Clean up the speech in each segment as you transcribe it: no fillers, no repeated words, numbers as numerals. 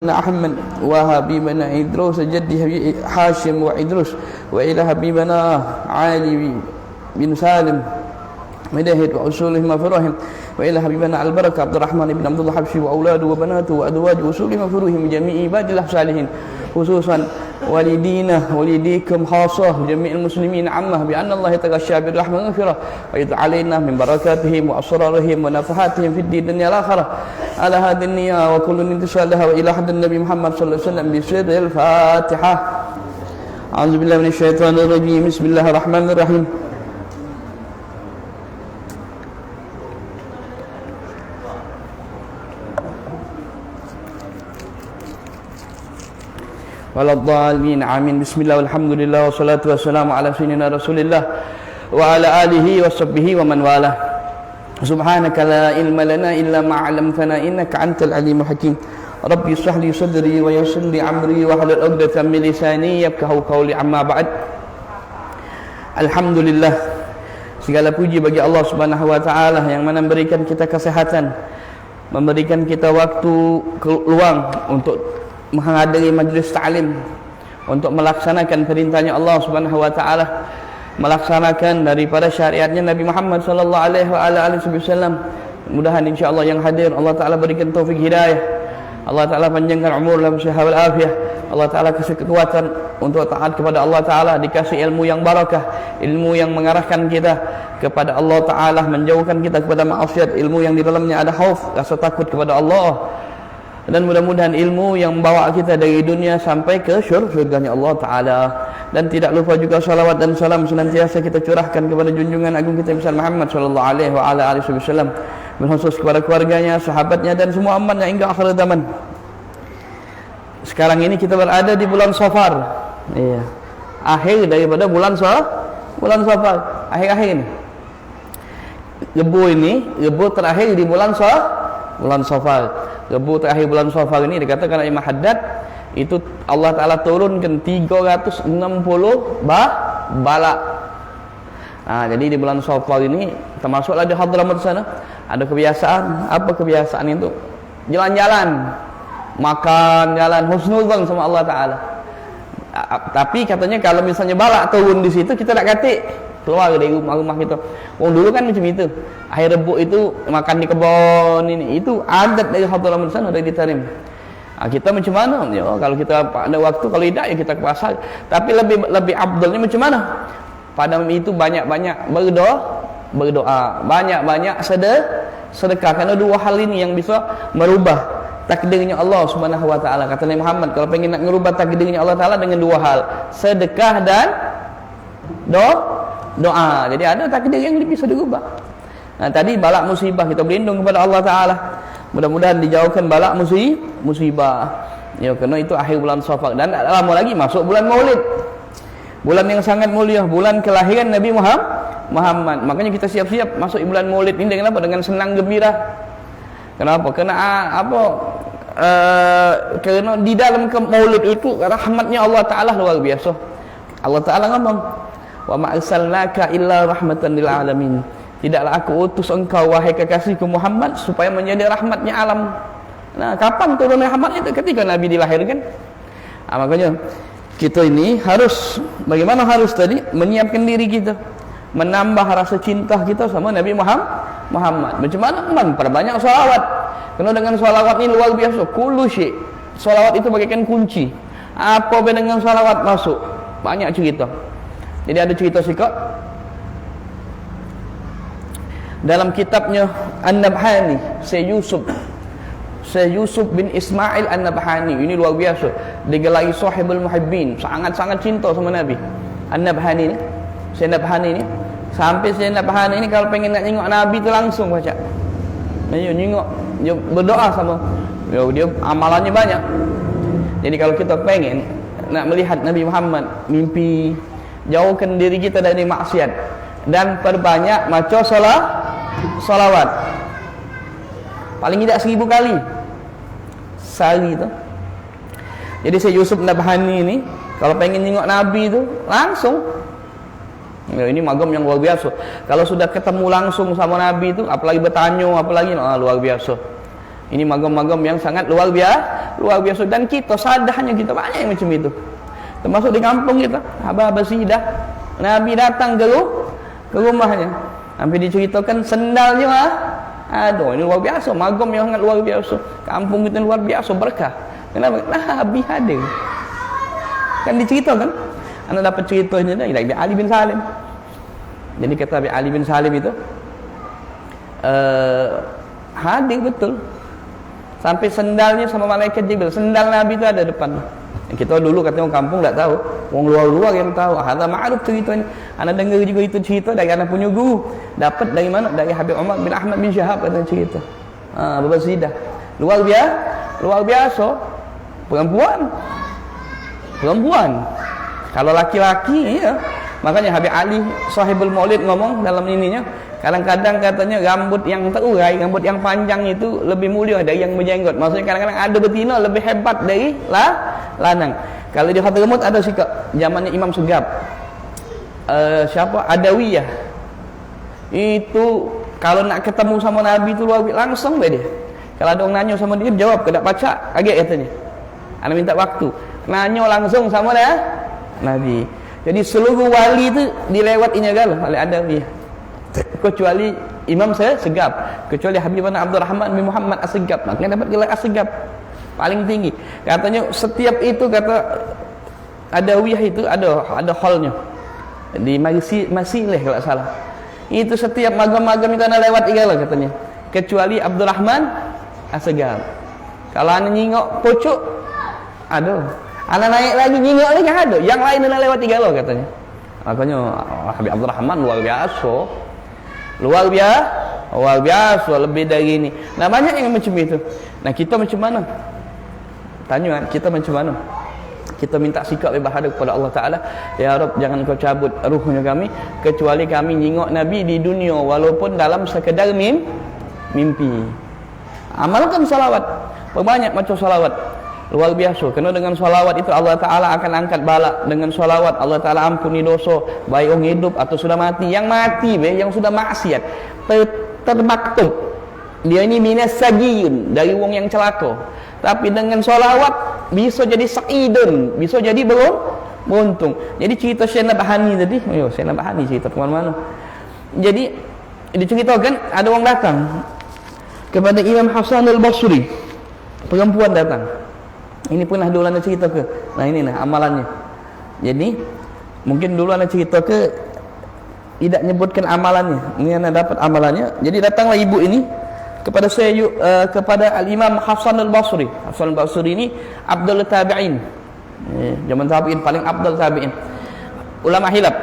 أحمد وحبيبنا إدروس جدي هاشم وإدروس وإلى حبيبنا علي بن سالم مدهد وأصولهم وفروهم وإلى حبيبنا البركة عبد الرحمن بن عبد الله حبشي وأولاده وبناته وأزواجه وأصولهم وفروهم جميع عباد الله الصالحين خصوصا والدينا والديكم خاصة جميع المسلمين عامة بأن الله يتغشى بالرحمة والمغفرة ويدعو علينا من بركاتهم وأسرارهم ونفحاتهم في الدين الدنيا الآخرة على هذه النية وكل انتصار لها وإلى حد النبي محمد صلى الله عليه وسلم بسر الفاتحة. أعوذ بالله من الشيطان الرجيم. بسم الله الرحمن الرحيم. Waladhdallin. Amin. Bismillah walhamdulillah wassalatu wassalamu ala sayyidina Rasulillah wa ala alihi washabbihi wa man wala. Subhanaka la ilma lana illa ma 'allamtana innaka antal alimul hakim. Rabbi shrah li sadri wa yassir li amri wa hlul 'uqdatam min lisani yafqahu qawli. Amma ba'd. Alhamdulillah, segala puji bagi Allah Subhanahu wa taala yang mana memberikan kita kesehatan, memberikan kita waktu luang untuk menghadiri majlis ta'lim, untuk melaksanakan perintahnya Allah Subhanahu wa taala, melaksanakan daripada syariatnya Nabi Muhammad sallallahu alaihi wasallam. Mudah-mudahan insyaallah yang hadir Allah taala berikan taufik hidayah, Allah taala panjangkan umur dalam sihat wal afiah, Allah taala kasih kekuatan untuk taat kepada Allah taala, dikasih ilmu yang barakah, ilmu yang mengarahkan kita kepada Allah taala, menjauhkan kita kepada maksiat, ilmu yang di dalamnya ada khauf, rasa takut kepada Allah. Dan mudah-mudahan ilmu yang membawa kita dari dunia sampai ke syurganya Allah Ta'ala. Dan tidak lupa juga salawat dan salam senantiasa kita curahkan kepada junjungan agung kita besar Muhammad sallallahu alaihi wasallam, berkhusus kepada keluarganya, sahabatnya dan semua umatnya hingga akhir zaman. Sekarang ini kita berada di bulan Safar. Iya. Akhir daripada bulan Safar. Akhir-akhir ini. Rebu terakhir di bulan Safar. Rebu terakhir bulan Safar ini dikatakan Imam Haddad itu Allah Ta'ala turunkan 360 balak. Jadi di bulan Safar ini termasuklah di Hadramut sana ada kebiasaan. Apa kebiasaan itu? Jalan-jalan, makan, jalan, husnuzan sama Allah Ta'ala. Tapi katanya kalau misalnya balak turun di situ kita tak katik keluar dari rumah-rumah kita. Dulu kan macam itu. Akhir Rebu itu makan di kebun ini. Itu adat dari Hadramut sana, dari Tarim. Kita macam mana? Ya, kalau kita ada waktu, kalau tidak ya kita ke pasar. Tapi lebih afdalnya macam mana? Pada itu banyak-banyak berdoa, banyak-banyak sedekah. Karena dua hal ini yang bisa merubah takdirnya Allah Subhanahu wa taala. Kata Nabi Muhammad, kalau pengen nak merubah takdirnya Allah taala dengan dua hal, sedekah dan doa. Jadi ada takdir yang bisa dirubah. Tadi balak musibah, kita berlindung kepada Allah Ta'ala, mudah-mudahan dijauhkan balak musibah. Ya, kerana itu akhir bulan Safar. Dan tak lama lagi masuk bulan Maulid, bulan yang sangat mulia, bulan kelahiran Nabi Muhammad. Makanya kita siap-siap masuk bulan Maulid ini dengan apa? Dengan senang gembira. Kenapa? Kerana di dalam Maulid itu rahmatnya Allah Ta'ala luar biasa. Allah Ta'ala ngomong, wa ma arsalnaka illa rahmatan lil alamin. Tidaklah aku utus engkau wahai kekasihku Muhammad supaya menjadi rahmatnya alam. Kapan turun rahmat itu? Ketika Nabi dilahirkan. Makanya kita ini harus, bagaimana harus tadi menyiapkan diri kita, menambah rasa cinta kita sama Nabi Muhammad. Macam mana? Perbanyak salawat. Kerana dengan salawat ini luar biasa. Kullu syai'. Salawat itu bagaikan kunci. Apa dengan salawat masuk? Banyak cerita. Jadi ada cerita sikap dalam kitabnya An-Nabhani, Syekh Yusuf bin Ismail An-Nabhani. Ini luar biasa, digelari Sahibul Muhibbin, sangat-sangat cinta sama Nabi. An-Nabhani ni, Syekh Nabhani ni, sampai Syekh Nabhani ni kalau pengen nak tengok Nabi tu langsung baca. Dia tengok, dia berdoa sama. Dia amalannya banyak. Jadi kalau kita pengen nak melihat Nabi Muhammad, mimpi jauhkan diri kita dari maksiat dan perbanyak maca salawat. Paling tidak 1000 kali sehari tu. Jadi Syekh Yusuf Nabhani ni kalau pengen tengok Nabi tu langsung. Ini magam yang luar biasa. Kalau sudah ketemu langsung sama Nabi tu, apalagi bertanya, apalagi luar biasa. Ini magam-magam yang sangat luar biasa, dan kita sadahnya kita banyak yang macam itu. Termasuk di kampung kita, Abah Sidah, Nabi datang ke rumahnya. Sampai diceritakan sendalnya aduh, ini luar biasa, magam yang sangat luar biasa. Kampung kita luar biasa berkah. Kenapa? Nabi hadir. Kan diceritakan. Anda dapat ceritanya dari Ali bin Salim. Jadi kata Ali bin Salim itu hadir betul. Sampai sendalnya sama malaikat Jibril. Sendal Nabi itu ada depan. Kita dulu katanya orang kampung tak tahu. Orang luar-luar yang tahu. Ada ma'ruf ceritanya. Anda dengar juga itu cerita dari anak punya guru. Dapat dari mana? Dari Habib Umar bin Ahmad bin Syahab katanya cerita. Baba Sidah. Luar biasa. Perempuan. Kalau laki-laki, ya. Makanya Habib Ali Sahibul Maulid ngomong dalam ininya, kadang-kadang katanya rambut yang terurai, rambut yang panjang itu lebih mulia dari yang berjenggot. Maksudnya kadang-kadang ada betina lebih hebat dari lanang. Kalau di Hadramut ada sikap zamannya Imam Segap. Siapa? Adawiyah. Itu kalau nak ketemu sama Nabi itu luar biasa, langsung dia. Kalau ada orang nanya sama dia, jawab, kedak baca, kaget katanya. Ana minta waktu. Nanya langsung sama dia Nabi. Jadi seluruh wali itu dilewatinya oleh Adawiyah. Kecuali Imam Segap, kecuali Habib Abdurrahman bin Muhammad As-Segap, makanya dapat gelar As-Segap paling tinggi. Katanya setiap itu kata Adawiyah itu ada hallnya di Masileh kalau salah. Itu setiap magam-magam itu ana lewat igala katanya. Kecuali Abdurrahman As-Segap. Kalau ana nyingok pucuk, aduh. Ana naik lagi nyingok lagi ada. Yang lain ana lewat igala katanya. Makanya Habib Abdurrahman luar biasa, lebih dari ini. Nah, banyak yang macam itu. Nah, kita macam mana? Tanya, kita macam mana? Kita minta sikap ibadah kepada Allah Ta'ala. Ya Rabb, jangan kau cabut ruhnya kami, kecuali kami nyingok Nabi di dunia, walaupun dalam sekedar mimpi. Amalkan salawat, perbanyak macam salawat. Luar biasa. Kerana dengan salawat itu Allah Ta'ala akan angkat bala. Dengan salawat Allah Ta'ala ampuni dosa, baik orang hidup atau sudah mati. Yang mati, yang sudah maksiat, termaktub dia ini minas sagiyun, dari wong yang celaka. Tapi dengan salawat bisa jadi sa'idun, bisa jadi beruntung. Jadi cerita Syekh Nabhani tadi, Syekh Nabhani cerita kemana-mana. Jadi diceritakan ada orang datang kepada Imam Hasan al-Basri. Perempuan datang. Ini pernah dulu anda cerita ke? Nah ini amalannya. Jadi mungkin dulu anda cerita ke, tidak nyebutkan amalannya. Ini anda dapat amalannya. Jadi datanglah ibu ini kepada saya, kepada Al-Imam Hasan al-Basri. Hasan al-Basri ini Abdul Tabi'in. Zaman tabi'in paling Abdul Tabi'in. Ulama hilaf.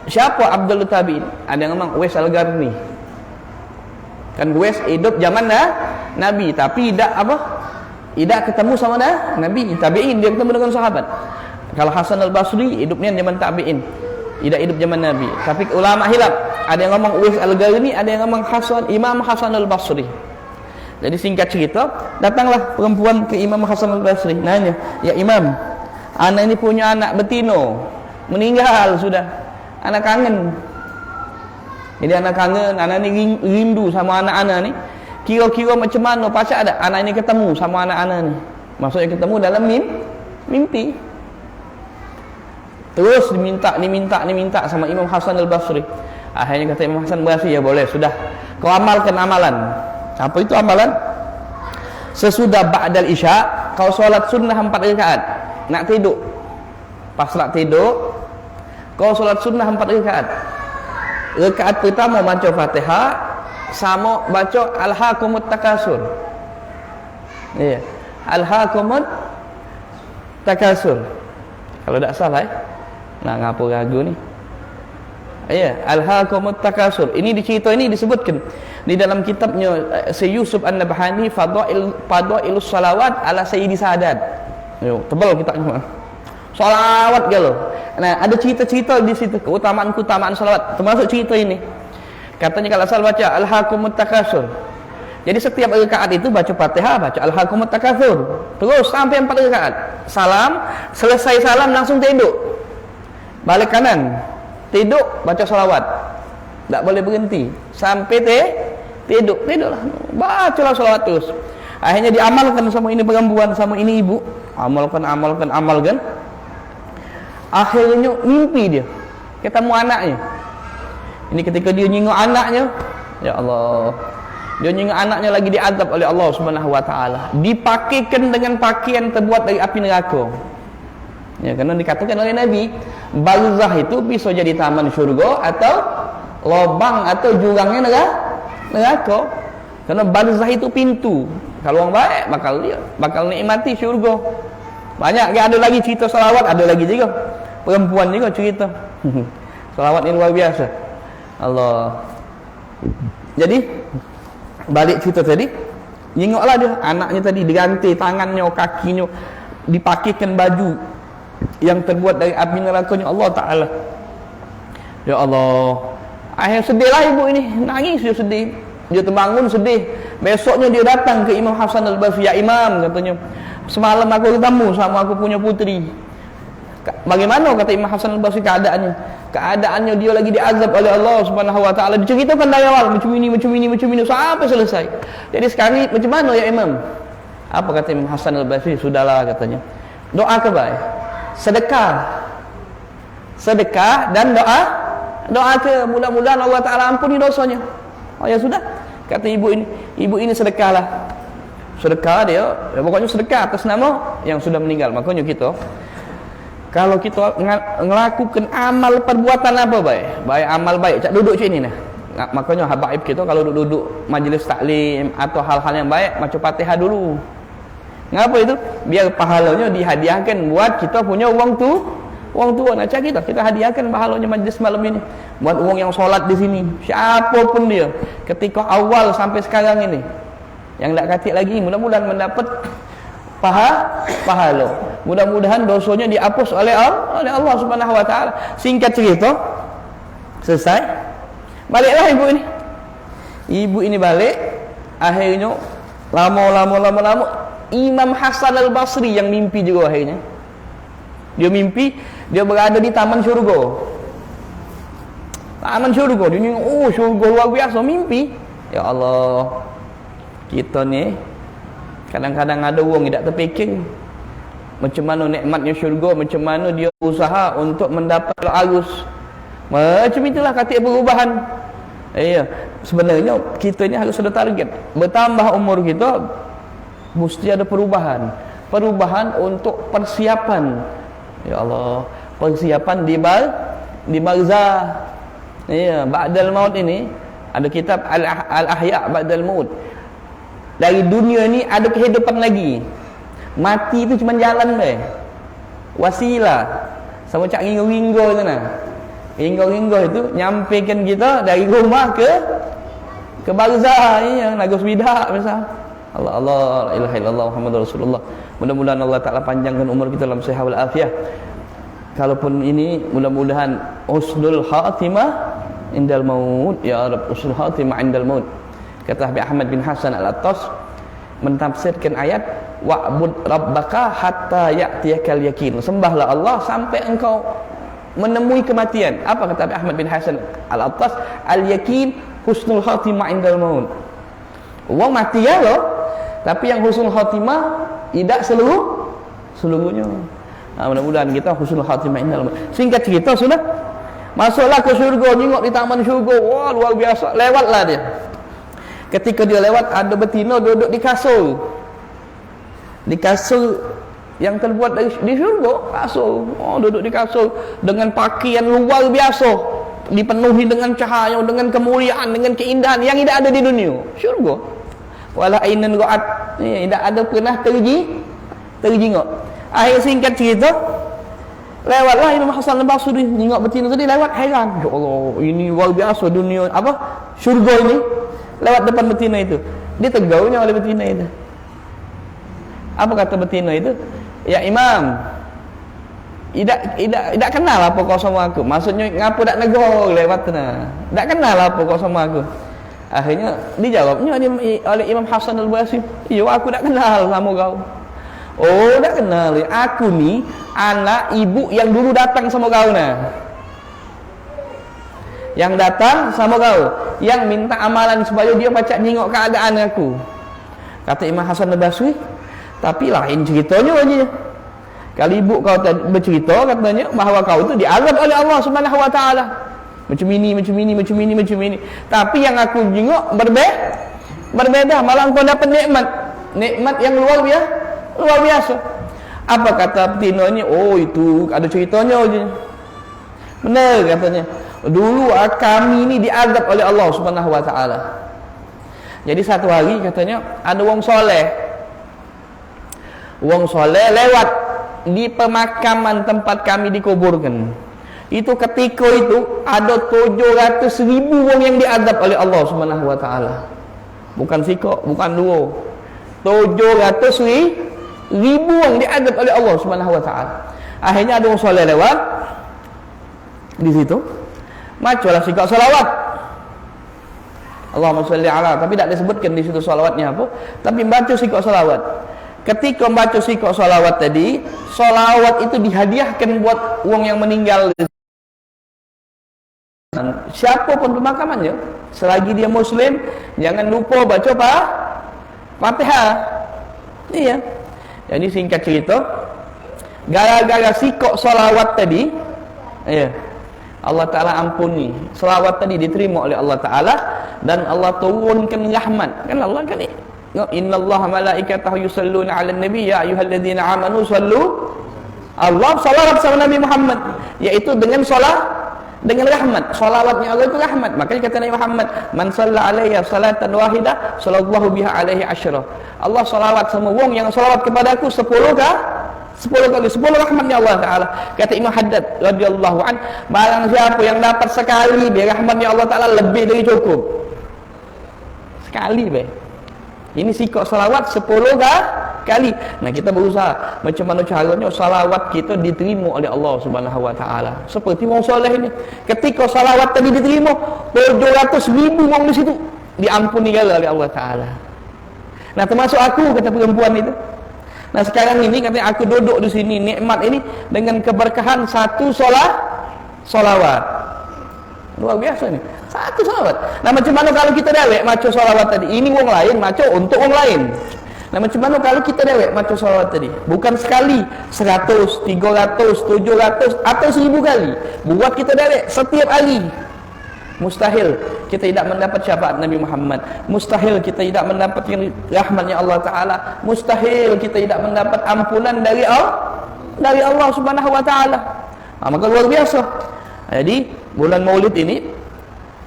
Siapa Abdul Tabi'in? Ada yang ngomong Uwais Al-Qarni. Kan Uwais hidup zaman Nabi, tapi tidak ketemu sama Nabi. Tabi'in, dia ketemu dengan sahabat. Kalau Hasan al-Basri hidupnya zaman tabi'in, tidak hidup zaman Nabi. Tapi ulama hilaf, ada yang ngomong Uwais Al-Qarni, ada yang ngomong Imam Hasan al-Basri. Jadi singkat cerita, datanglah perempuan ke Imam Hasan al-Basri, nanya, "Ya Imam, anak ini punya anak betino, meninggal sudah. Anak kangen." Jadi anak kangen, anak ini rindu sama anak-anak ni. Kira-kira macam mana pasal ada anak ini ketemu sama anak-anak ni? Maksudnya ketemu dalam mimpi. Terus diminta sama Imam Hasan al-Basri. Akhirnya kata Imam Hasan al-Basri, ya boleh, sudah. Kau amalkan amalan. Apa itu amalan? Sesudah ba'dal isya, kau solat sunnah 4 rakaat. Nak tidur. Pas nak tidur, kau solat sunnah 4 rakaat. Rakaat pertama baca Fatihah, sama baca Alhaakumut Takasur. Ya, Alhaakumut Takasur. Kalau tak salah nak ngapa ragu ni? Ya, Alhaakumut Takasur. Ini dicerita ini disebutkan di dalam kitabnya Syekh Yusuf An-Nabhani, Fadailus Salawat ala Sayyidi Sadat. Yo, tebal kitabnya. Salawat galau. Nah, ada cerita-cerita di situ keutamaan salawat, termasuk cerita ini. Katanya kalau asal baca Alhaakumut Takasur. Jadi setiap rakaat itu baca Fatihah, baca Alhaakumut Takasur. Terus sampai 4 rakaat. Salam, selesai salam langsung tidur. Balik kanan. Tidur, baca salawat. Tak boleh berhenti sampai tidurlah. Bacalah salawat terus. Akhirnya diamalkan sama ini perempuan, sama ini ibu. Amalkan. Akhirnya mimpi dia ketemu anaknya. Ini ketika dia nyingok anaknya, ya Allah, dia nyingok anaknya lagi diazab oleh Allah Subhanahu wa taala, dipakaikan dengan pakaian terbuat dari api neraka. Ya, karena dikatakan oleh Nabi, barzah itu bisa jadi taman syurga atau lubang atau jurangnya neraka. Karena barzah itu pintu. Kalau orang baik bakal nikmati syurga. Banyak ada lagi cerita salawat, ada lagi juga perempuan juga cerita. Salawat ini luar biasa. Allah. Jadi balik cerita tadi, nyengoklah dia anaknya tadi, diganti tangannya, kakinya, dipakaikan baju yang terbuat dari api nerakanya Allah Ta'ala. Ya Allah, akhirnya sedihlah ibu ini, nangis dia sedih. Dia terbangun sedih. Besoknya dia datang ke Imam Hasan al-Basri. Ya Imam, katanya, semalam aku ketemu sama aku punya putri. Bagaimana kata Imam Hasan al-Basri keadaannya dia lagi diazab oleh Allah Subhanahu wa taala. Diceritakan dari awal macam ini sampai selesai. Jadi sekarang macam mana ya Imam? Apa kata Imam Hasan al-Basri? Sudahlah katanya. Doa kebaik. Sedekah dan doa ke mudah-mudahan Allah taala ampuni dosanya. Oh ya sudah. Kata ibu ini sedekahlah. Sedekah dia, ya pokoknya sedekah atas nama yang sudah meninggal. Makanya kita kalau kita melakukan amal perbuatan apa baik amal baik, cak duduk macam ni nah. Makanya habaib kita kalau duduk majlis taklim atau hal-hal yang baik macam Fatihah dulu. Ngapa itu? Biar pahalanya dihadiahkan buat kita punya uang tua. Nah, kita hadiahkan pahalanya majlis malam ini buat uang yang solat di sini. Siapapun dia, ketika awal sampai sekarang ini, yang tak katik lagi, mudah-mudahan mendapat pahala. Mudah-mudahan dosanya dihapus oleh Allah Subhanahu wa taala. Singkat cerita, selesai. Baliklah ibu ini balik. Akhirnya lama Imam Hasan al-Basri yang mimpi juga akhirnya. Dia mimpi dia berada di taman syurga. Taman syurga. Dia ni syurga luar biasa, mimpi. Ya Allah. Kita ni kadang-kadang ada orang tidak terfikir macam mana nikmatnya syurga, macam mana dia usaha untuk mendapat arus. Macam itulah katik perubahan. Iya, sebenarnya kita ni harus ada target. Bertambah umur kita mesti ada perubahan. Perubahan untuk persiapan. Ya Allah, persiapan di barzah. Iya, ba'dal maut ini ada kitab Al-Ahya ba'dal maut. Dari dunia ni ada kehidupan lagi. Mati itu cuma jalan wasilah. Sama cak ringgo-ringgo tu nah. Ringgo-ringgo itu nyampaikan kita dari rumah ke barzah yang Nagus Bidak misal. Allah la ilaha illallah Muhammadur Rasulullah. Mudah-mudahan Allah Taala panjangkan umur kita dalam sihat wal afiah. Kalaupun ini mudah-mudahan husnul khatimah indal maut, ya Rabb, husnul khatimah indal maut. Kata Habib Ahmad bin Hasan al-Attas mentafsirkan ayat wa'bud rabbaka hatta ya'tiyakal yakin. Sembahlah Allah sampai engkau menemui kematian. Apa kata Habib Ahmad bin Hasan al-Attas? Al-yakin husnul khatimah indal maut. Orang mati ya loh, tapi yang husnul khatimah tidak seluruhnya. Mudah-mudahan kita husnul khatimah indal maut. Singkat cerita sudah masuklah ke syurga, tengok di taman syurga. Wah, luar biasa. Lewatlah dia. Ketika dia lewat, ada betina duduk di kasur. Di kasur yang terbuat di syurga, kasur. Oh, duduk di kasur dengan pakaian luar biasa, dipenuhi dengan cahaya, dengan kemuliaan, dengan keindahan yang tidak ada di dunia. Syurga. Wala ainan ra'at. Tidak ada pernah terjengok. Akhir singkat cerita, lewatlah Imam Hasan al-Basri, tengok betina tadi lewat, heran. Ya Allah, ini luar biasa dunia syurga ini. Lewat depan betina itu, dia tegaunya oleh betina itu. Apa kata betina itu? Ya Imam, tidak kenal apa kau sama aku. Maksudnya ngapa tak negor lewat sana? Tak kenal apa kau sama aku. Akhirnya dijawabnya oleh Imam Hasan al-Basri, iya aku tak kenal sama kau. Oh, tak kenal. Aku ni anak ibu yang dulu datang sama kau nah. Yang datang sama kau, yang minta amalan supaya dia pacak tengok keadaan aku. Kata Imam Hasan al-Basri, tapi lain ceritanya aja. Kalau ibu kau bercerita katanya bahawa kau itu diazab oleh Allah Subhanahu wa taala. Macam ini. Tapi yang aku jengok berbeda. Malah kau dapat nikmat yang luar biasa. Apa kata betina ni? Oh, itu ada ceritanya aja. Benar katanya. Dulu kami ni diazab oleh Allah Subhanahu wa taala. Jadi satu hari katanya ada wong soleh lewat di pemakaman tempat kami dikuburkan. Itu ketika itu ada 700,000 wong yang diazab oleh Allah Subhanahu wa taala. Bukan sikok, bukan duo. 700,000 wong diazab oleh Allah Subhanahu wa taala. Akhirnya ada wong soleh lewat di situ. Maculah sikok salawat. Allahumma sholli ala, tapi tak disebutkan di situ salawatnya apa, tapi baca sikok salawat. Ketika membaca sikok salawat tadi, salawat itu dihadiahkan buat wong yang meninggal. Siapapun pemakamannya, selagi dia muslim, jangan lupa baca Fatihah. Iya. Jadi singkat cerita, gara-gara sikok salawat tadi, iya, Allah Ta'ala ampuni. Salawat tadi diterima oleh Allah Ta'ala, dan Allah turunkan rahmat. Kan Allah kan ni, innallaha malaikatahu yusalluna 'alan nabi ya ayyuhalladzina amanu sallu. Allah salawat sama Nabi Muhammad, yaitu dengan rahmat. Salawatnya Allah itu rahmat. Makanya kata Nabi Muhammad, man shalla alayya salatan wahidah sallallahu biha alaihi asyra. Allah salawat sama wong yang salawat kepadaku 10 kali 10 rahmatnya Allah Ta'ala. Kata Imam Haddad radhiyallahu an, barang siapa yang dapat sekali biar rahmatnya Allah Ta'ala lebih dari cukup. Sekali ini sikok salawat 10 kali. Nah, kita berusaha macam mana caranya salawat kita diterima oleh Allah Subhanahu wa taala. Seperti wong soleh ini, ketika salawat tadi diterima, 700,000 wong di situ diampuni oleh Allah Taala. Nah, termasuk aku, kata perempuan itu. Nah, sekarang ini katanya aku duduk di sini, nikmat ini dengan keberkahan satu solawat. Luar biasa ni. Satu solawat. Nah, macam mana kalau kita dewek maca solawat tadi? Ini wong lain maca untuk wong lain. Nah, macam mana kalau kita dewek maca solawat tadi? Bukan sekali, 100, 300, 700 atau 1000 kali. Buat kita dewek setiap hari. Mustahil kita tidak mendapat syafaat Nabi Muhammad. Mustahil kita tidak mendapat rahmatnya Allah Ta'ala. Mustahil kita tidak mendapat ampunan dari Allah Subhanahu wa Ta'ala. Nah, maka luar biasa. Jadi bulan Maulid ini,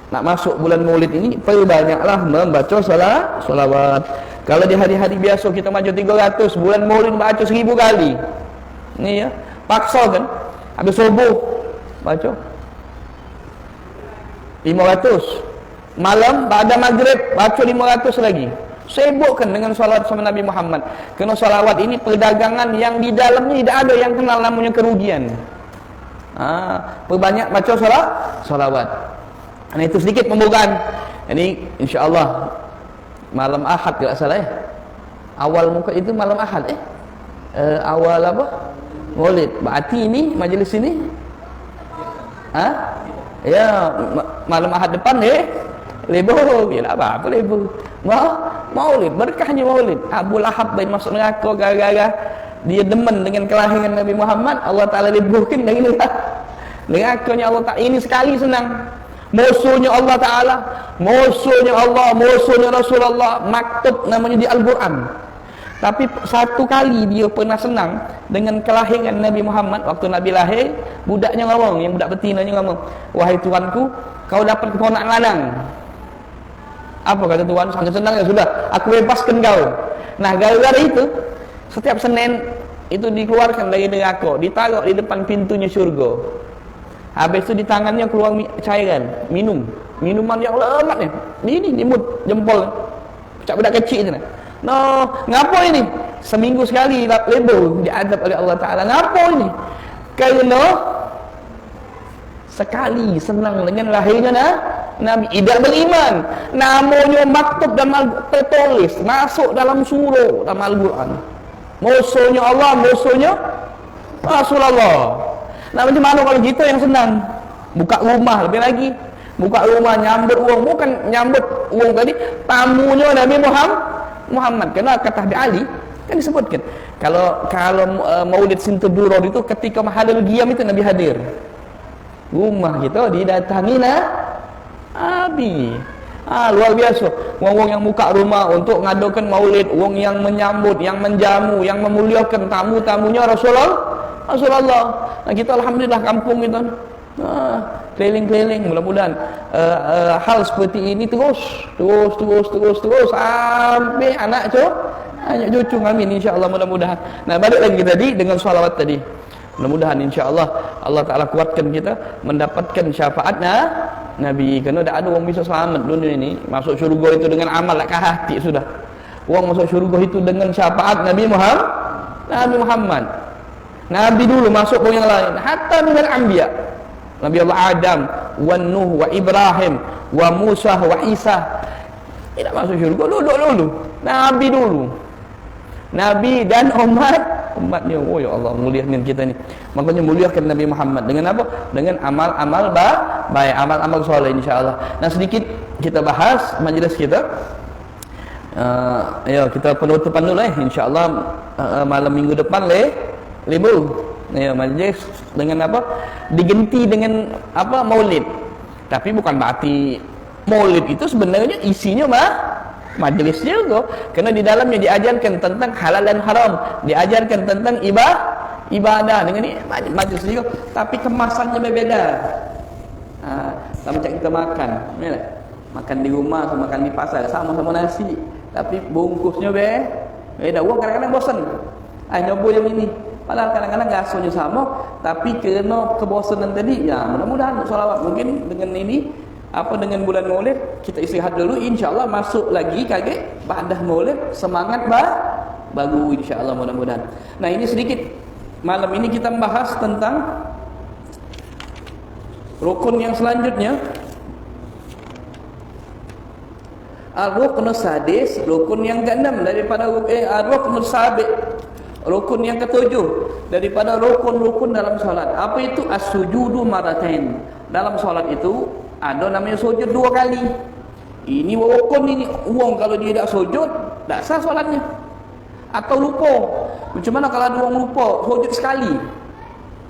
nak masuk bulan Maulid ini, perbanyaklah membaca salawat. Kalau di hari-hari biasa kita baca 300, bulan Maulid baca 1000 kali. Ini ya, paksa kan. Habis subuh baca 500. Malam pada maghrib baca 500 lagi. Sibukkan dengan salawat sama Nabi Muhammad. Kerana salawat ini perdagangan yang di dalamnya tidak ada yang kenal namanya kerugian. Perbanyak baca salawat. Nah, itu sedikit pembukaan. Ini insya-Allah malam Ahad kalau salah ya. Awal muka itu malam Ahad awal apa? Maulid. Berarti ini majlis ini ya, malam Ahad depan libur. Ya apa libur. Maulid, berkahnya Maulid. Abu Lahab baik masuk neraka gara-gara dia demen dengan kelahiran Nabi Muhammad. Allah Ta'ala liburkan dari nerakanya Allah Ta'ala. Ini sekali senang. Musuhnya Allah Ta'ala, musuhnya Allah, musuhnya Rasulullah, maktub namanya di Al-Quran. Tapi satu kali dia pernah senang dengan kelahiran Nabi Muhammad. Waktu Nabi lahir, budaknya ngomong, yang budak betinanya ngomong, wahai Tuanku, kau dapat keponakan lanang. Apa kata Tuhan? Sangat senang, ya sudah, aku bebaskan kau. Nah, gara-gara itu, setiap Senin itu dikeluarkan dari neraka, ditaruh di depan pintunya syurga. Habis itu di tangannya keluar cairan, minuman yang lemak ni. Ini dimut jempol. Cak budak kecil ni. No, ngapa ini? Seminggu sekali lebur diadab oleh Allah Ta'ala. Ngapa ini? Kerana sekali senang dengan lahirnya Nabi, tidak beriman. Namanya maktub dan tertulis masuk dalam surah dalam Al-Quran. Musuhnya Allah, musuhnya Rasulullah. Nah, macam mana kalau kita yang senang? Buka rumah lebih lagi. Buka rumah, nyambut uang. Bukan nyambut uang tadi, tamunya Nabi Muhammad. Kena kata Ali kan disebutkan kalau Maulid Sintuduror itu ketika Mahalul Qiyam itu Nabi hadir. Rumah kita didatangi Nabi. Luar biasa. Wong yang buka rumah untuk ngadakan maulid, wong yang menyambut, yang menjamu, yang memuliakan tamu-tamunya Rasulullah. Nah, kita alhamdulillah kampung kita keliling-keliling, mudah-mudahan hal seperti ini terus sampai anak cucu amin insyaallah, mudah-mudahan. Nah, balik lagi tadi dengan salawat tadi. Mudah-mudahan insyaallah Allah Taala kuatkan kita mendapatkan syafaatnya Nabi. Kerana tak ada orang bisa selamat dunia ini. Masuk syurga itu dengan amal tak hati sudah. Orang masuk syurga itu dengan syafaat Nabi Muhammad. Nabi dulu masuk pun yang lain. Hatta minal anbiya. Nabi Allah Adam, wa Nuh, wa Ibrahim, wa Musa, wa Isa. Tidak masuk syurga dulu. Nabi dulu. Nabi dan umatnya. Oh ya Allah, muliakan kita ni. Makanya muliakan Nabi Muhammad dengan apa? Dengan amal-amal baik, amal-amal soleh insya-Allah. Nah, sedikit kita bahas majlis kita. Kita penutupan dulu insya-Allah malam minggu depan libur. Majlis dengan apa? Diganti dengan apa? Maulid. Tapi bukan berarti Maulid itu sebenarnya isinya majlis juga, kerana di dalamnya diajarkan tentang halal dan haram, diajarkan tentang ibadah dengan ini majlis juga, tapi kemasannya berbeza. Sama macam kita makan, makan di rumah sama makan di pasar sama-sama nasi, tapi bungkusnya beda. Orang kadang-kadang bosan, nyoba yang ini, padahal kadang-kadang gasunya sama, tapi kerana kebosanan tadi, ya mudah-mudahan salawat mungkin dengan ini. Dengan bulan Maulid kita istirahat dulu, insyaallah masuk lagi kaget ba'dah Maulid semangat baru insyaallah, mudah-mudahan. Nah, ini sedikit malam ini kita membahas tentang rukun yang selanjutnya, ar-ruknus sadis, rukun yang ke-6 daripada ar-ruknus sabi', rukun yang ke-7 daripada rukun-rukun dalam salat. Apa itu? As-sujudu maratain. Dalam salat itu ada namanya sujud 2 kali. Ini rukun ini. Orang kalau dia tak sujud, tak sah solatnya. Atau lupa. Macam mana kalau ada orang lupa sujud sekali?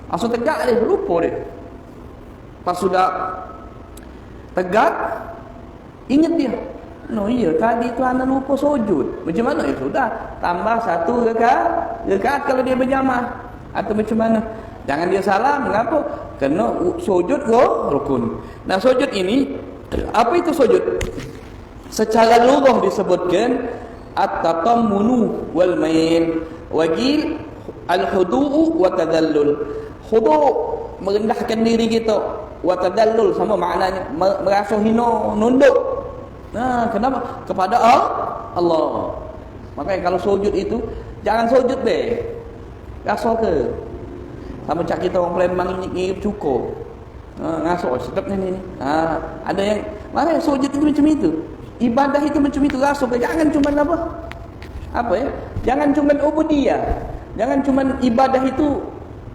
Langsung tegak dia, lupa dia. Pas sudah tegak, ingat dia. No, iya, tadi tu anak lupa sujud. Macam mana? Ya sudah, tambah 1 rakaat kalau dia berjamaah. Atau macam mana? Jangan dia salah, mengapa? Kerana sujud rukun. Nah, sujud ini, apa itu sujud? Secara lughah disebutkan at-taqammunu wal mail, waqil al-hudu'u wa tadallul. Hudu' merendahkan diri kita, wa tadallul sama maknanya merasa hina, nunduk. Nah, kenapa? Kepada Allah. Makanya kalau sujud itu jangan sujud rasa ke. Sama cak kita orang Palembang ngirip cukup. Ngasuk sedap ni. Ada yang mana sujud itu macam itu. Ibadah itu macam itu, rasa ke. Jangan cuma jangan cuma ubudiyah. Jangan cuma ibadah itu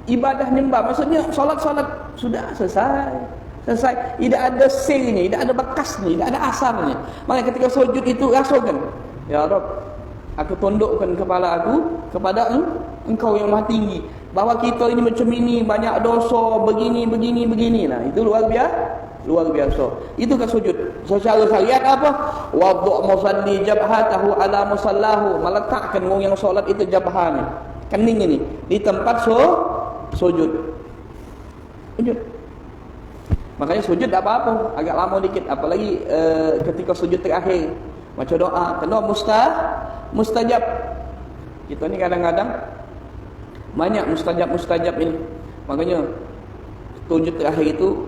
ibadah nyembah. Maksudnya solat-solat sudah selesai. Tidak ada selnya, tidak ada bekasnya, tidak ada asarnya. Maka ketika sujud itu rasakan, ya Rabb, aku tundukkan kepala aku kepada Engkau yang Maha Tinggi. Bahawa kita ini macam ini, banyak dosa, begini. Nah, itu luar biasa. Itu kan sujud. Secara syariat apa? Wadhu' musalli jabhatahu ala musallahu, meletakkan orang yang solat itu jabhanya, kening ini di tempat sujud. Makanya sujud tak apa-apa, agak lama dikit, apalagi ketika sujud terakhir baca doa, kena mustajab. Kita ni kadang-kadang banyak mustajab ini. Makanya sujud terakhir itu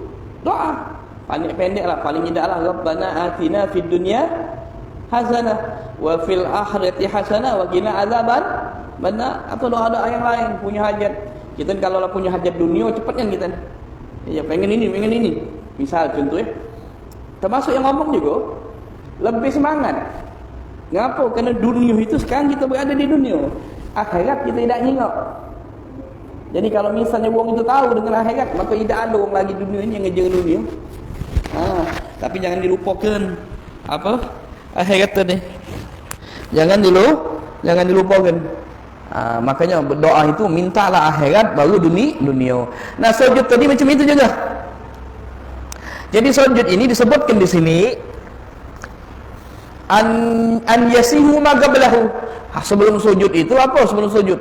doa pendek lah, paling tidak lah, Rabbana atina fid dunya hasanah wa fil akhirati hasanah wa qina azaban benar. Atau doa-doa yang lain, punya hajat. Kita kalau punya hajat dunia cepatnya kita. Ya pengen ini. Misal contoh termasuk yang ngomong juga lebih semangat. Ngapa? Kerana dunia itu sekarang kita berada di dunia. Akhirat kita tidak ingat. Jadi kalau misalnya orang itu tahu dengan akhirat, maka tidak ada orang lagi dunia ini yang ngejar dunia. Tapi jangan dilupakan akhirat tadi. jangan dilupakan. Makanya berdoa itu mintalah akhirat baru dunia. Nah, sujud tadi macam itu juga. Jadi sujud ini disebutkan di sini an yasihu ma qablahu. Sebelum sujud itu apa? Sebelum sujud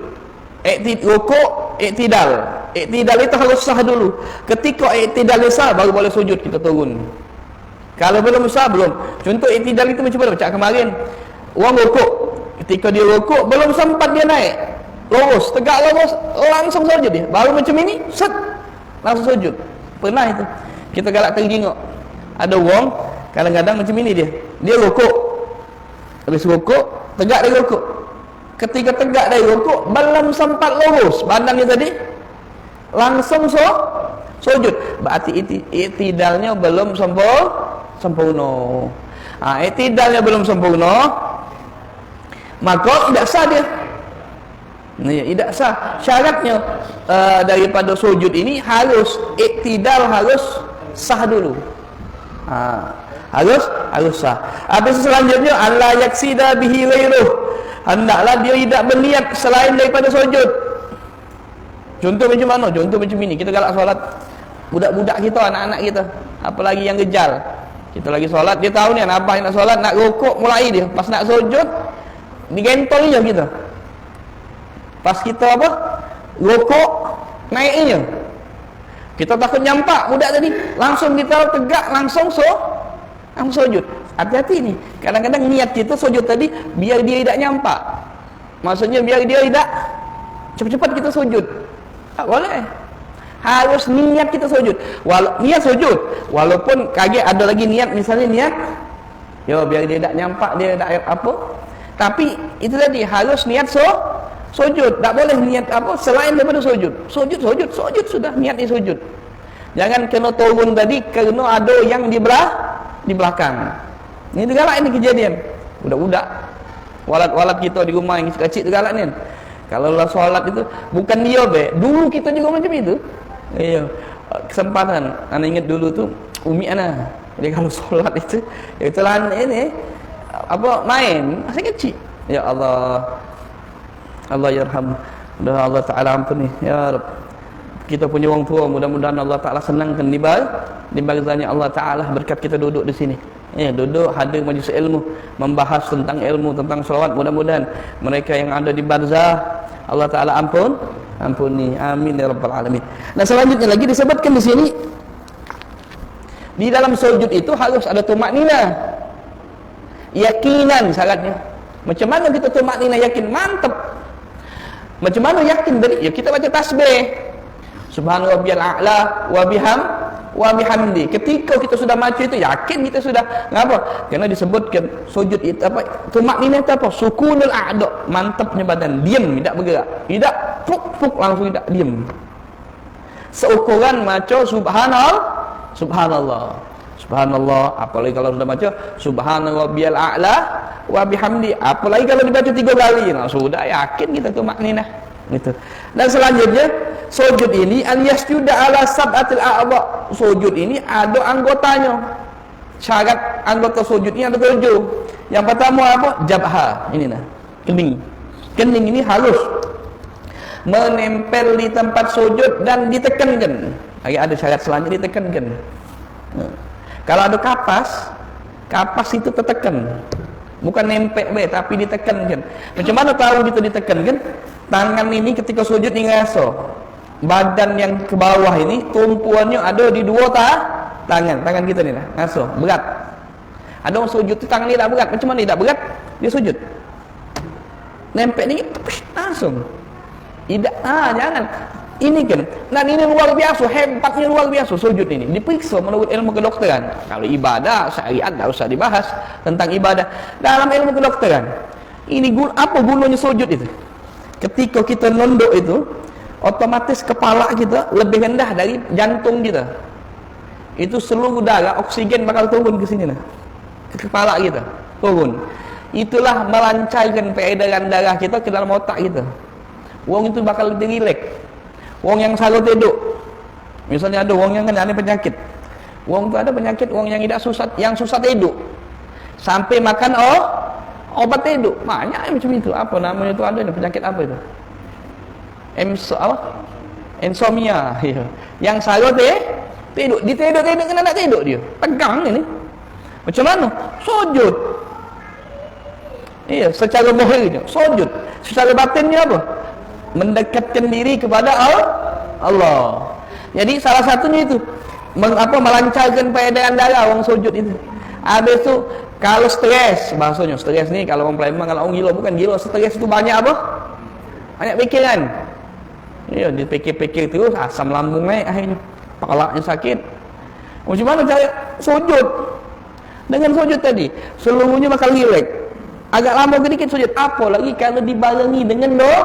rukuk, i'tidal. I'tidal itu harus sah dulu. Ketika i'tidal sah baru boleh sujud kita turun. Kalau belum sah belum. Contoh i'tidal itu macam mana? Macam kemarin orang rukuk. Ketika dia rukuk belum sempat dia naik. Lurus, tegak lurus, langsung sujud dia. Baru macam ini, set, langsung sujud. Pernah itu. Kita galak tengok. Ada orang kadang-kadang macam ini dia. Dia rukuk. Habis rukuk, tegak dari rukuk. Ketika tegak dari rukuk belum sempat lurus badannya tadi, langsung sujud. Berarti i'tidalnya belum sempurna. I'tidalnya belum sempurna, maka tidak sah dia. Tidak sah. Syaratnya daripada sujud ini harus i'tidal, harus sah dulu. Harus sah. Habis selanjutnya alla yaksida bihi ghairuh. Hendaklah dia tidak berniat selain daripada sujud. Contoh macam mana? Contoh macam ini. Kita galak solat, budak-budak kita, anak-anak kita, apalagi yang gejal. Kita lagi solat, dia tahu ni apa yang nak solat, nak rukuk mulai dia. Pas nak sujud, digentol je kita. Pas kita apa? Rukuk, naiknya. Kita takut nyampak budak tadi. Langsung kita tegak, langsung sujud. Hati-hati ni. Kadang-kadang niat kita sujud tadi biar dia tidak nyampak. Maksudnya biar dia tidak cepat-cepat kita sujud. Tak boleh. Harus niat kita sujud. Niat sujud. Walaupun kaget ada lagi niat, misalnya niat, biar dia tidak nyampak, dia tidak apa. Tapi itu tadi harus niat sujud. Tak boleh niat apa selain daripada sujud. Sujud sudah niat sujud. Jangan kena turun tadi kerana ada yang di belakang. Ini galak ini kejadian. Budak-budak walat kita di rumah yang kecil-kecil galak ni. Kalau lah solat itu bukan dia dulu kita juga macam itu. Kesempatan ana ingat dulu tu umi ana. Jadi kalau solat itu itulah ini apa main masih kecil. Ya Allah yarham. Mudah Allah Taala ampuni ya Rabb. Kita punya orang tua, mudah-mudahan Allah Taala senangkan di barzahnya Allah Taala berkat kita duduk di sini. Duduk hadir majlis ilmu, membahas tentang ilmu, tentang selawat. Mudah-mudahan mereka yang ada di barzah Allah Taala ampuni. Amin ya rabbal alamin. Nah, selanjutnya lagi disebutkan di sini di dalam sujud itu harus ada tumakninah. Yakinan syaratnya. Macam mana kita tumakninah yakin? Mantap. Macam mana yakin tadi? Ya kita baca tasbih. Subhana rabbiyal a'la wa bihamdi. Ketika kita sudah baca itu yakin kita sudah ngapa? Karena disebutkan sujud itu apa? Tumakninah itu apa? Sukunul a'da, mantapnya badan, diam, tidak bergerak. Tidak puk langsung tidak diam. Seukuran baca subhanallah, apalagi kalau sudah baca subhana rabbiyal a'la wa bihamdi, apalagi kalau dibaca 3 kali, sudah yakin kita tumakninah gitu. Dan selanjutnya sujud ini an yasjuda ala sab'atil a'dha. Sujud ini ada anggotanya. Syarat anggota sujud ini ada 7. Yang pertama apa? Jabha. Ini nah. Kening ini halus menempel di tempat sujud dan ditekankan. Ada syarat selanjutnya ditekankan. Kalau ada kapas itu tertekan. Bukan nempel tapi ditekankan. Macam mana tahu itu ditekankan? Tangan ini ketika sujud ni rasa badan yang ke bawah ini tumpuannya ada di 2 tangan kita ni lah, rasa berat. Ada orang sujud tu tangan ni tak berat. Macam mana tak berat? Dia sujud nempel ni langsung. Jangan. Ini kan, dan ini luar biasa, hebatnya luar biasa sujud ini. Diperiksa menurut ilmu kedokteran. Kalau ibadah, syariat tak usah dibahas tentang ibadah. Dalam ilmu kedokteran, ini apa gunanya sujud itu? Ketika kita nunduk itu, otomatis kepala kita lebih rendah dari jantung kita. Itu seluruh darah, oksigen bakal turun ke sini lah, ke kepala kita, turun. Itulah melancarkan peredaran darah kita ke dalam otak kita. Wong itu bakal lebih rileks. Wong yang selalu tidur, misalnya ada wong yang kena penyakit, wong tu ada penyakit, wong yang tidak susah, yang susah tidur, sampai makan Obat tidur banyak macam itu. Apa namanya tu, ada penyakit apa itu? Insomnia. Ya. Yang saya tidur, tidur kena nak tidur dia. Pegang ini. Macam mana? Sujud. Iya, secara zahirnya sujud. Secara batinnya apa? Mendekatkan diri kepada Allah. Jadi salah satunya itu melancarkan peredaran darah orang sujud itu. Habis tu kalau stres, bahasanya stres ni kalau orang Palembang, kalau orang gila, bukan gila, stres itu banyak apa? Banyak fikiran. Ya, dia fikir-fikir terus, asam lambung naik akhirnya. Kepalanya sakit. Macam mana cara sujud? Dengan sujud tadi, seluruhnya bakal rileks. Agak lama sedikit sujud. Apa lagi kalau dibarengi dengan doa.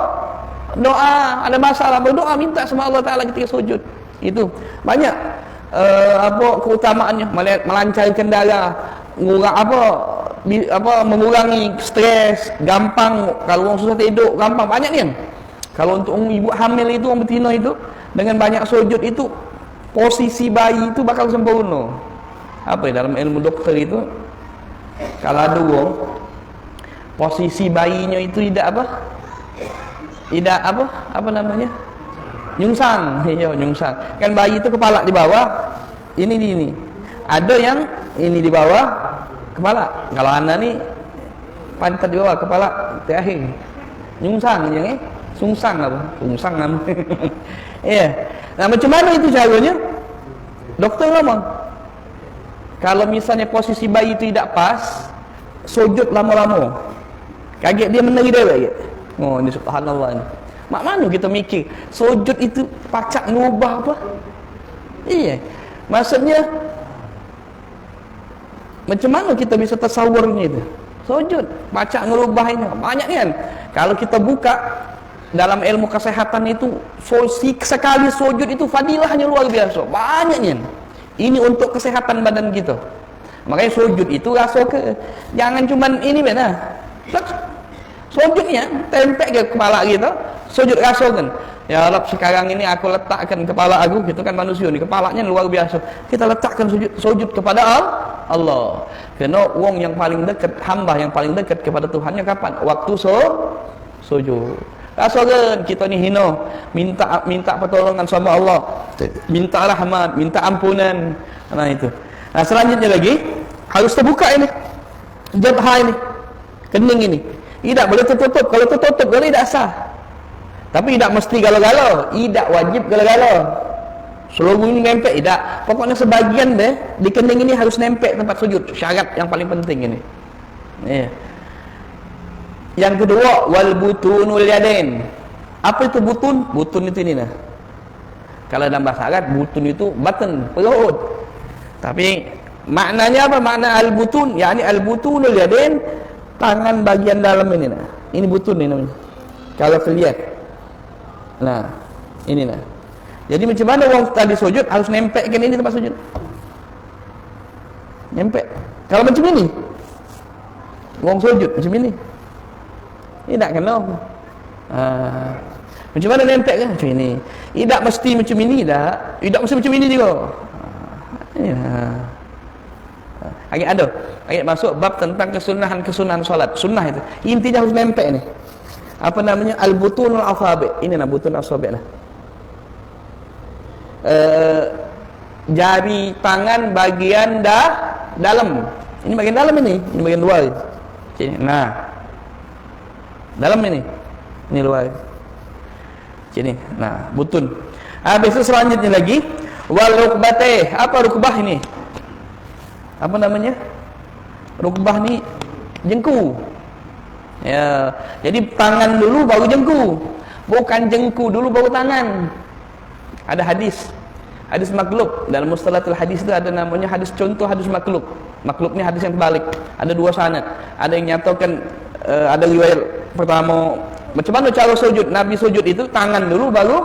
Ada masalah berdoa, minta sama Allah Taala ketika sujud. Itu banyak keutamaannya, melancarkan darah, mengurangi stres, gampang kalau orang susah tidur, gampang banyak ni kan. Kalau untuk ibu hamil itu, orang betina itu, dengan banyak sujud itu, posisi bayi itu bakal sempurna. Apa ya, dalam ilmu dokter itu, kalau ada orang posisi bayinya itu tidak namanya, nyungsang. Iya, nyungsang. Kan bayi itu kepala di bawah, ini. Ada yang ini di bawah kepala. Kalau anda ni pantat di bawah, kepala terakhir. Nyungsang yang sungsang apa? Sungsang nama. Iya. Nah, macam mana itu caranya? Dokter ngomong, kalau misalnya posisi bayi itu tidak pas, sujud lama-lama. Kaget dia menari dia. Oh, ini subhanallah ni. Mak mana kita mikir sujud itu pacak ngubah apa? Iya. Maksudnya macam mana kita bisa tasawurnya itu? Sujud pacak ngubah ini. Banyak kan? Kalau kita buka dalam ilmu kesehatan itu, sekali sujud itu fadilahnya luar biasa. Banyaknya. Ini untuk kesehatan badan kita. Makanya sujud itu rasakan. Jangan cuman ini benar. Sujudnya tempel ke kepala kita, sujud rasakan. Ya Allah, sekarang ini aku letakkan kepala aku, gitu kan manusia ni, kepalanya luar biasa. Kita letakkan sujud kepada Allah. Kerana wong yang paling dekat, hamba yang paling dekat kepada Tuhannya kapan? Waktu sujud. Rasakan kita ni hina, minta pertolongan sama Allah, minta rahmat, minta ampunan. Nah itu. Nah, selanjutnya lagi harus terbuka ini, jabha ini, kening ini. Tidak boleh tertutup. Kalau tertutup boleh tidak sah. Tapi tidak mesti galau-galau. Tidak wajib galau-galau. Seluruh ini nempel tidak. Pokoknya sebagian deh di kening ini harus nempel tempat sujud. Syarat yang paling penting ini. Ya. Yang kedua, wal butunul yadain. Apa itu butun? Butun itu ini nah. Kalau dalam bahasa Arab, butun itu button, perut. Tapi maknanya apa? Makna al-butun, yakni al-butunul yadain, tangan bagian dalam ini nah. Ini butun ini namanya. Kalau kelihatan. Nah, ini nah. Jadi macam mana orang tadi sujud harus nempelkan ini tempat sujud. Nempel. Kalau macam ini, orang sujud macam ini. Ini tak kena. Macam mana nempel kan? Macam ini. Tidak mesti macam ini dah. Tidak mesti macam ini juga. Ya. Ada masuk bab tentang kesunahan solat. Sunnah itu intinya harus nempel ni. Apa namanya? Al-butunul asabi'. Ini nah butun asabi' lah. Jari tangan bagian dalam. Ini bagian dalam ini bagian luar. Sini. Nah. Dalam ini luar. Sini. Nah, butun. Habis itu selanjutnya lagi wal rukbateh. Apa rukbah ini? Apa namanya? Rukbah ni jengku. Ya, jadi tangan dulu baru jengku. Bukan jengku dulu baru tangan. Ada hadis maklub. Dalam mustalatul hadis itu ada namanya hadis contoh, hadis maklub. Maklub ni hadis yang terbalik. Ada dua sanad. Ada yang nyatakan ada riwayat pertama macam mana cara sujud. Nabi sujud itu tangan dulu baru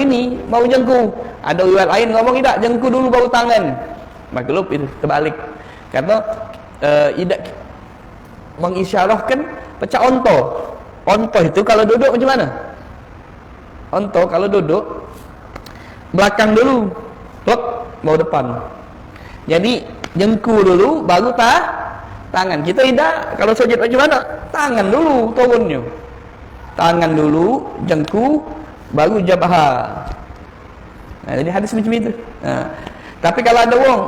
ini baru jengku. Ada riwayat lain ngomong tidak, jengku dulu baru tangan. Maklub itu terbalik. Kata tidak mengisyarahkan pecah onto. Onto itu kalau duduk macam mana? Onto kalau duduk belakang dulu, baru depan. Jadi jengku dulu baru tangan. Kita tidak, kalau sujud macam mana? Tangan dulu turunnya. Tangan dulu, jengku, baru jabha. Jadi hadis macam itu. Tapi kalau ada orang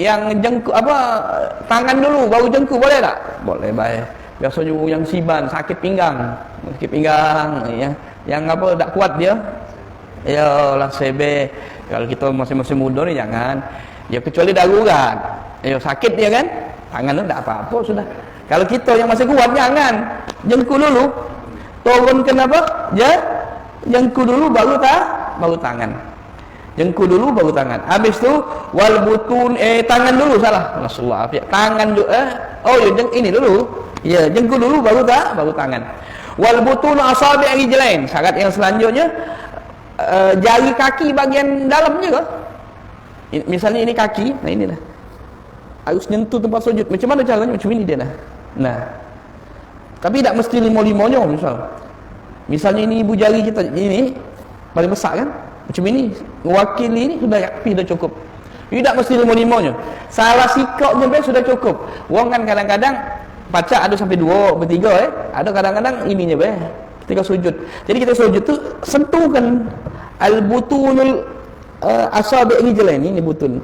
yang jengku tangan dulu baru jengku, boleh tak? Boleh, baik. Biasanya yang siban sakit pinggang yang tak kuat dia. Yalah sebe. Kalau kita masih muda ni jangan. Ya kecuali darurat. Sakit dia kan? Tangan tu tak apa-apa sudah. Kalau kita yang masih kuat jangan. Jengku dulu. Turunkan jengku dulu baru tangan. Jengku dulu baru tangan. Habis tu wal butun tangan dulu salah. Rasulullah tangan dulu ini dulu. Ya, jengku dulu baru tangan. Wal butun asabi' rijlain. Syarat yang selanjutnya jari kaki bagian dalam juga. Misalnya ini kaki, nah inilah. Harus nyentuh tempat sujud. Macam mana caranya? Macam ini dia dah. Nah. Tapi tak mesti lima-limanya misalnya ini ibu jari kita ini paling besar kan? Macam ini mewakili ini sudah cukup. Tidak mesti lima-limanya. Salah sikapnya sudah cukup. Wong kan kadang-kadang baca ada sampai 2, bertiga Ada kadang-kadang ininya ketika sujud. Jadi kita sujud tu sentuhkan al-butunul asabi' rijlain ini butun.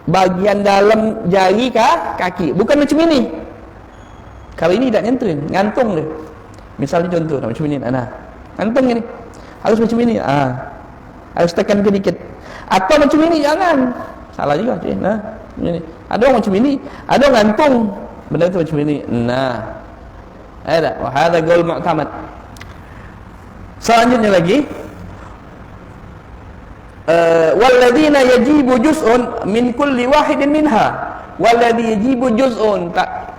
Bagian dalam jari kaki. Bukan macam ini. Kalau ini tak nyentuhin, ngantung dia. Misalnya contoh macam ini, ngantung ini. Harus macam ini. Harus tekan sedikit. Atau macam ini jangan. Salah juga cik. Ini. Ada orang macam ini, ada ngantung. Benda itu macam ini. Ada. Wa hadza qaul mu'tamad. Selanjutnya lagi walladzina yajibu juz'un min kulli wahidin minha. Walladzi yajibu juz'un,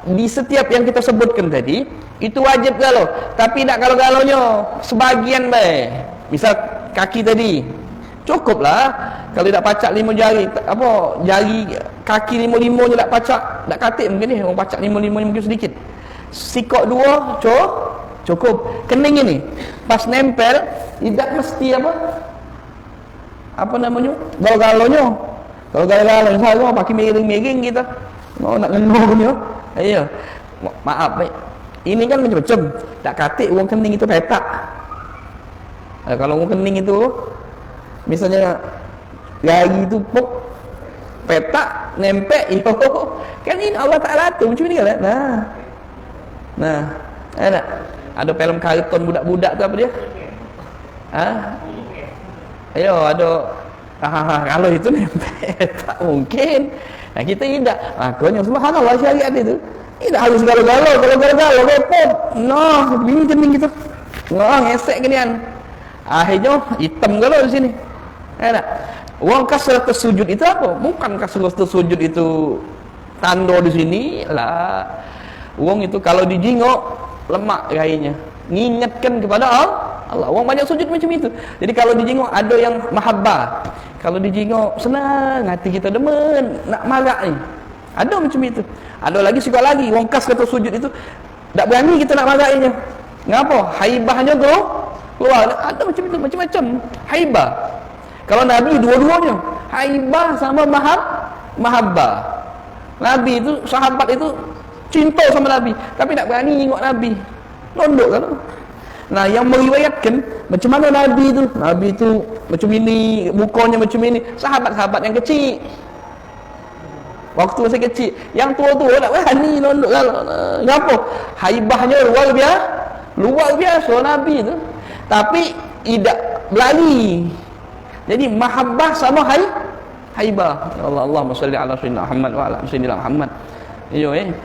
di setiap yang kita sebutkan tadi itu wajib galau, tapi tak galau-galaunya sebagian misal kaki tadi cukuplah. Kalau tak pacak 5 jari, jari kaki 5-5 tak pacak, tak katik mungkin ni orang pacak 5-5 mungkin sedikit. Sikok 2 cukup. Kening ini pas nempel tidak mesti galau-galaunya. Kalau galau-galaunya saya pakai miring-miring kita. Nak ngenuhnya. Maaf ini kan macam-macam. Tak katik orang kening itu petak. Kalau orang kening itu misalnya jari itu petak nempel kan ini Allah Ta'ala tu macam ni kan. Ada film kartun budak-budak tu apa dia? Ada kalau itu nempel tak mungkin. Kita tidak. Makanya subhanallah syariat itu tidak harus galau-galau. Kalau galau-galau repot. Begini kening kita. Ngesek ginian. Akhirnya hitam galau di sini. Wong kasratus sujud itu apa? Bukan kasratus sujud itu tanda di sini lah. Wong itu kalau dijingok lemak kayaknya. Ngingatkan kepada Allah. Wong banyak sujud macam itu. Jadi kalau dijingok ada yang mahabbah. Kalau dijingok senang, hati kita demen, nak marah ni. Ada macam itu. Ada lagi sikap lagi. Wong kasratus sujud itu tak berani kita nak marahinya. Ngapa? Haibahnya keluar. Ada macam itu, macam-macam. Haibah. Kalau Nabi dua-duanya, haibah sama mahabbah. Nabi itu, sahabat itu cinta sama Nabi, tapi tak berani tengok Nabi. Nondok kan? Nah, yang meriwayatkan macam mana Nabi itu macam ini, mukanya macam ini. Sahabat-sahabat yang kecil, waktu masih kecil, yang tua-tua tak berani nondok kalau. Kenapa? Haibahnya luar biasa Nabi itu, tapi tidak berani. Jadi mahabbah sama haibah. Allahumma shalli ala sayyidina Muhammad wa ala sayyidina Muhammad.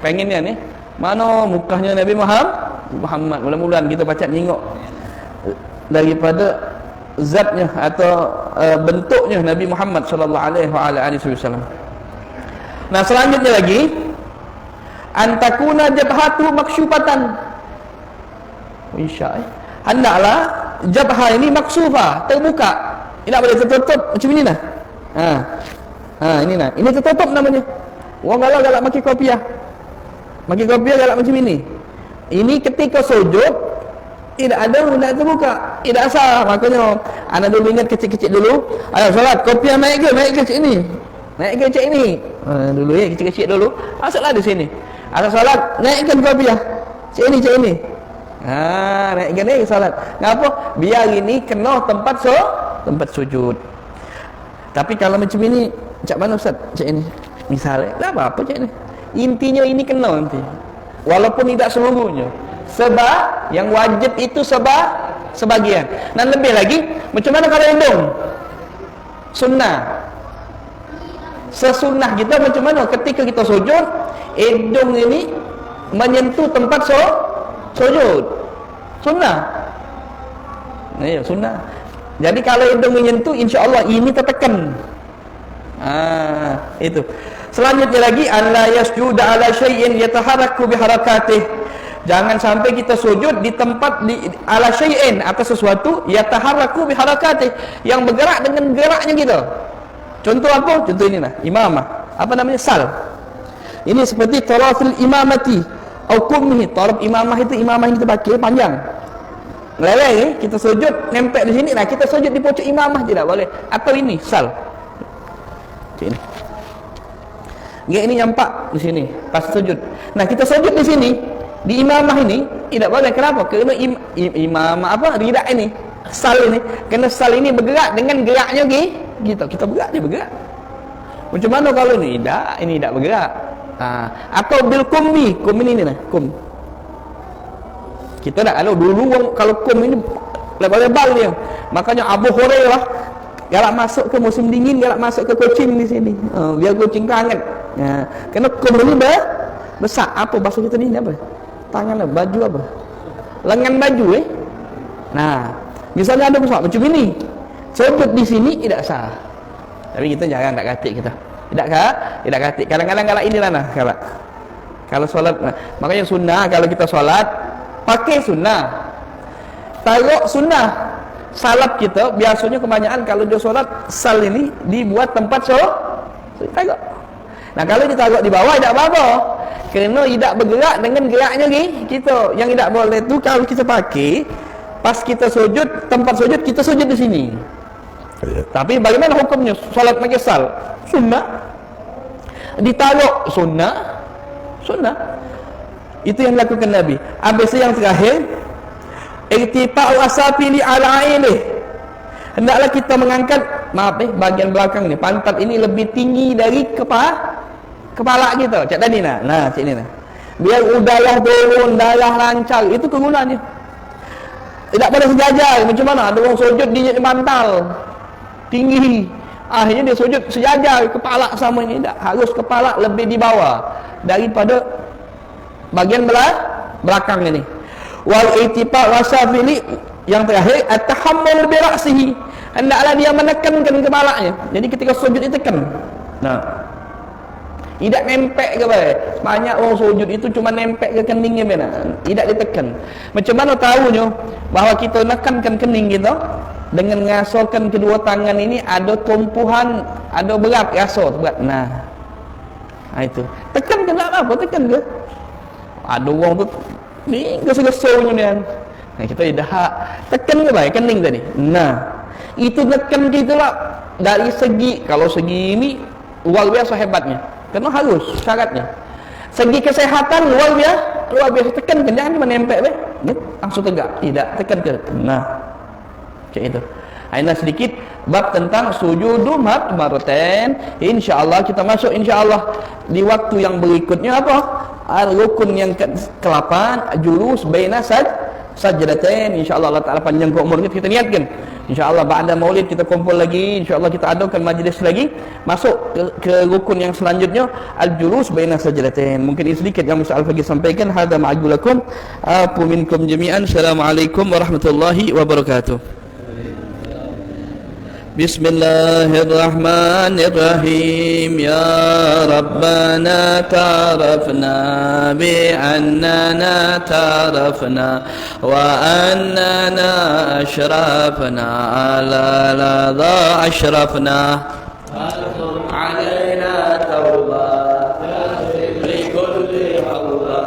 Pengennya ni mana mukanya Nabi Muhammad. Mudah-mudahan kita baca tengok daripada zatnya atau bentuknya Nabi Muhammad sallallahu alaihi wasallam. Nah, selanjutnya lagi antakuna jabhatu maksyufatan. Hendaklah jabhah ini maksufah, terbuka. Tidak boleh tertutup macam ini lah. Ini lah. Ini tertutup namanya. Orang galak maki kopiah. Maki kopiah galak macam ini. Ini ketika sujud tidak ada hendak terbuka. Tidak sah. Makanya anak dulu ingat kecil-kecil dulu. Ayo solat, kopiah naik ke sini. naikkan cek ini. Dulu ya, kecil-kecil dulu. Masuklah di sini. Asal salat, naikkan kopiah. Cek ini. Naikkan ni salat. Ngapa? Biar ini kena tempat sujud. Tapi kalau macam ini, cak mana Ustaz? Cek ini. Misalnya, tak apa-apa cek ini. Intinya ini kena nanti. Walaupun tidak seluruhnya. Sebab yang wajib itu sebagian. Dan lebih lagi, macam mana kalau hidung? Sunnah. Sesunnah kita macam mana? Ketika kita sujud, hidung ini menyentuh tempat sujud. Sunnah. Ya, sunnah. Jadi kalau hidung menyentuh, insya-Allah ini tertekan. Itu. Selanjutnya lagi, alla yasjuda ala syai'in yataharraku biharakatih. Jangan sampai kita sujud di tempat ala syai'in, atas sesuatu yataharraku biharakatih, yang bergerak dengan geraknya kita. Contoh apa? Contoh ini lah, imamah. Apa namanya? Sal. Ini seperti tarafil imamati atau qummihi. Taraf imamah itu imamah yang kita pakai panjang. Meleleh kita sujud nempel di sini. Nah, kita sujud di pojok imamah tidak boleh. Atau ini sal. Ini. Ini nampak di sini pas sujud. Nah, kita sujud di sini di imamah ini tidak boleh. Kenapa? Kerana imamah apa? Ridak ini, sal ini. Kerana sal ini bergerak dengan geraknya gitu. Kita bergerak, dia bergerak. Macam mana kalau ini tidak bergerak? Atau bil kummi. Kum ini nah, kum. Kita tak kalau kum ini lebar-lebar dia. Makanya Abu Hurairah galak masuk ke musim dingin, galak masuk ke kucing di sini. Biar kucing hangat. Kerana kum ini besar. Apa bahasa kita ni apa? Tangan baju apa? Lengan baju Nah, misalnya ada besar macam ini. Sujud di sini tidak sah. Tapi kita jarang tak katik kita. Tidak katik. Kadang-kadang galak inilah nah, galak. Kalau solat, makanya sunnah kalau kita solat pakai sunnah. Taruh sunnah. Salap kita biasanya kebanyakan kalau dia solat sal ini dibuat tempat taruh. Nah, kalau ditaruh di bawah tidak apa-apa. Kerana tidak bergerak dengan geraknya kita. Yang tidak boleh tu kalau kita pakai pas kita sujud, tempat sujud kita sujud di sini. Tapi bagaimana hukumnya solat pakai sal? Sunnah. Ditaruh sunnah. Itu yang dilakukan Nabi. Habis yang terakhir, irtifa'u asafili ala aini. Hendaklah kita mengangkat bahagian belakang ni, pantat ini lebih tinggi dari kepala kita. Cak tadi nah cik ni biar udara turun, darah lancar. Itu kegunaannya. Tidak pada sejajar. Macam mana ada orang sujud di bantal tinggi, akhirnya dia sujud sejajar, kepala sama ini. Tak, harus kepala lebih di bawah daripada bagian belakang ini. Wal itifa wasafili, yang terakhir at-tahammul bi ra'sihi. Hendaklah dia menekankan kepalanya. Jadi ketika sujud ditekan. Nah, tidak nempel ke baik. Banyak orang sujud itu cuma nempel ke keningnya benar. Tidak ditekan. Macam mana tahunya bahawa kita nekankan kening kita dengan ngasokan kedua tangan ini ada tumpuhan, ada berat berat. Nah, itu. Tekan ke tak apa, tekan ke? Ada orang tu ni gesor-gesornya ni. Nah, kita dah tekan ke baik kening tadi. Nah, itu tekan kita lah dari segi, kalau segi ini luar biasa hebatnya. Kerana harus syaratnya. Segi kesehatan luar biasa tekan ke, jangan cuma nempel langsung tegak. Tidak, tekan ke. Nah, macam itu. Ini sedikit bab tentang sujudu marratain. InsyaAllah kita masuk insyaAllah di waktu yang berikutnya apa? Rukun yang ke-8, julus baina sajdatain. InsyaAllah Allah Ta'ala panjang umur kita niatkan. InsyaAllah ba'da maulid kita kumpul lagi. InsyaAllah kita adakan majlis lagi. Masuk ke rukun yang selanjutnya, al-julus baina sajdatain. Mungkin ini sedikit yang Musa Al-Faqih sampaikan. Hadza ma'agulakum afu minkum jami'an. Assalamualaikum warahmatullahi wabarakatuh. بسم الله الرحمن الرحيم يا ربنا تعرفنا بأننا تعرفنا وأننا أشرفنا على لظى أشرفنا علينا توبة لكل حوبة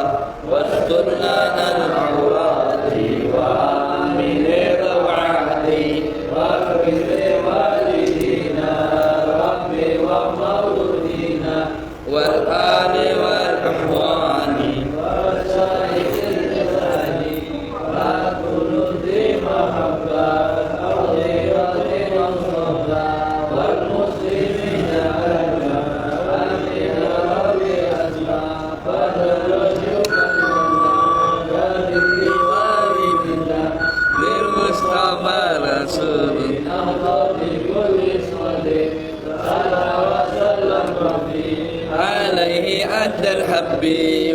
واستر لنا العورات وآمن روعاتي واغفر والدينا ربي ومولى rasul alaihi adal habbi